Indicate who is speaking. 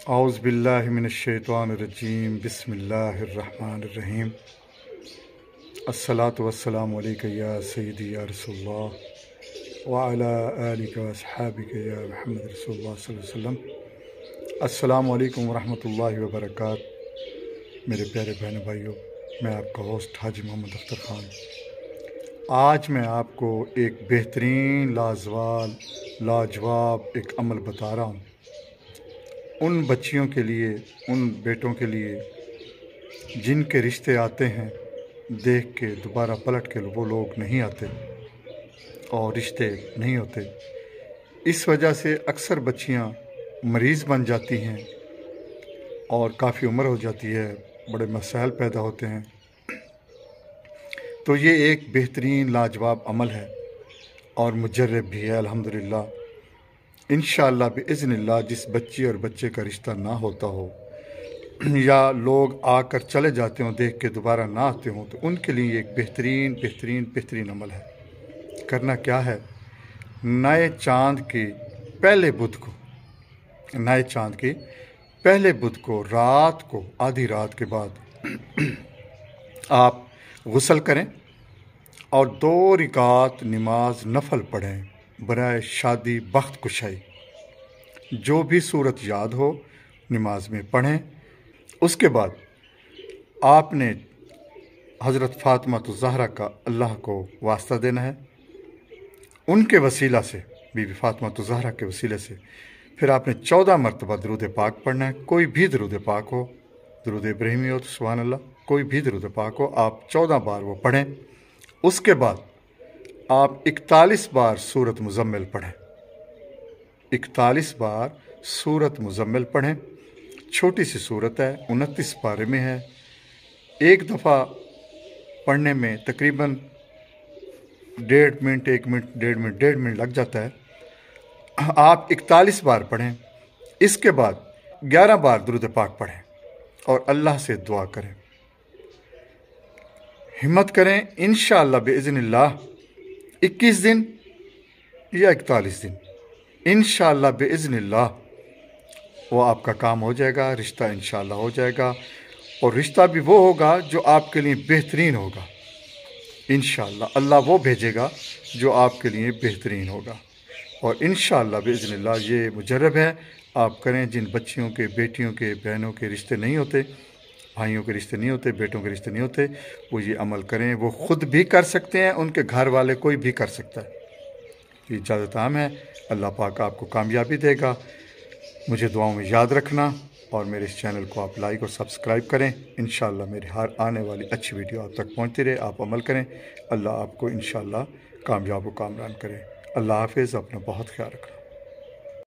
Speaker 1: औज़ु बिल्लाहि मिनश्शैतानिर्रजीम बिस्मिल्लाहिर्रहमानिर्रहीम अस्सलातु वस्सलामु अलैका या सय्यदी या रसूलल्लाह व अला आलिका व अस्हाबिका या मुहम्मद रसूलुल्लाह सल्लल्लाहु अलैहि वसल्लम। अस्सलामु अलैकुम व रहमतुल्लाहि व बरकातहू। मेरे प्यारे बहन भाइयों, मैं आपका होस्ट हाजी मोहम्मद अख्तर ख़ान। आज मैं आपको एक बेहतरीन लाजवाब एक अमल बता रहा हूँ उन बच्चियों के लिए, उन बेटों के लिए जिनके रिश्ते आते हैं देख के दोबारा पलट के वो लोग नहीं आते और रिश्ते नहीं होते। इस वजह से अक्सर बच्चियां मरीज़ बन जाती हैं और काफ़ी उम्र हो जाती है, बड़े मसाइल पैदा होते हैं। तो ये एक बेहतरीन लाजवाब अमल है और मुजर्रब भी है अल्हम्दुलिल्लाह। इंशाअल्लाह बिइज़्निल्लाह जिस बच्ची और बच्चे का रिश्ता ना होता हो या लोग आकर चले जाते हों देख के दोबारा ना आते हों, तो उनके लिए एक बेहतरीन अमल है। करना क्या है, नए चाँद के पहले बुध को रात को आधी रात के बाद आप गुस्ल करें और 2 रकात नमाज नफल पढ़ें बराए शादी बख्त कुशाई। जो भी सूरत याद हो नमाज में पढ़ें। उसके बाद आपने हज़रत फ़ातिमा ज़हरा का अल्लाह को वास्ता देना है, उनके वसीला से, बीबी फ़ातिमा ज़हरा के वसीले से। फिर आपने 14 मरतबा दरूद पाक पढ़ना है। कोई भी दरूद पाक हो, दरूद इब्राहिमी हो तो सुभान अल्लाह, कोई भी दरूद पाक हो, आप 14 बार वो पढ़ें। उसके बाद आप 41 बार सूरत मुज़म्मिल पढ़ें। 41 बार सूरत मुज़म्मिल पढ़ें। छोटी सी सूरत है, 29 पारे में है। एक दफ़ा पढ़ने में तकरीबन 1.5 मिनट लग जाता है। आप 41 बार पढ़ें। इसके बाद 11 बार दुरूद पाक पढ़ें और अल्लाह से दुआ करें। हिम्मत करें, इंशाअल्लाह बिइज़्निल्लाह 21 दिन या 41 दिन इंशाअल्लाह बिइज़्निल्लाह वो आपका काम हो जाएगा, रिश्ता इंशाअल्लाह हो जाएगा। और रिश्ता भी वो होगा जो आपके लिए बेहतरीन होगा। इंशाअल्लाह अल्लाह वो भेजेगा जो आपके लिए बेहतरीन होगा। और इंशाअल्लाह बिइज़्निल्लाह ये मुजर्रब है, आप करें। जिन बच्चियों के, बेटियों के, बहनों के रिश्ते नहीं होते, भाइयों के रिश्ते नहीं होते, बेटों के रिश्ते नहीं होते, वो ये अमल करें। वो ख़ुद भी कर सकते हैं, उनके घर वाले कोई भी कर सकता है। ये इजाज़त आम है। अल्लाह पाक आपको कामयाबी देगा। मुझे दुआओं में याद रखना और मेरे इस चैनल को आप लाइक और सब्सक्राइब करें। इंशाअल्लाह मेरी हर आने वाली अच्छी वीडियो आप तक पहुँचती रहे। आप अमल करें, अल्लाह आपको इंशाअल्लाह कामयाब व कामरान करे। अल्लाह हाफ़िज़। अपना बहुत ख्याल रखना।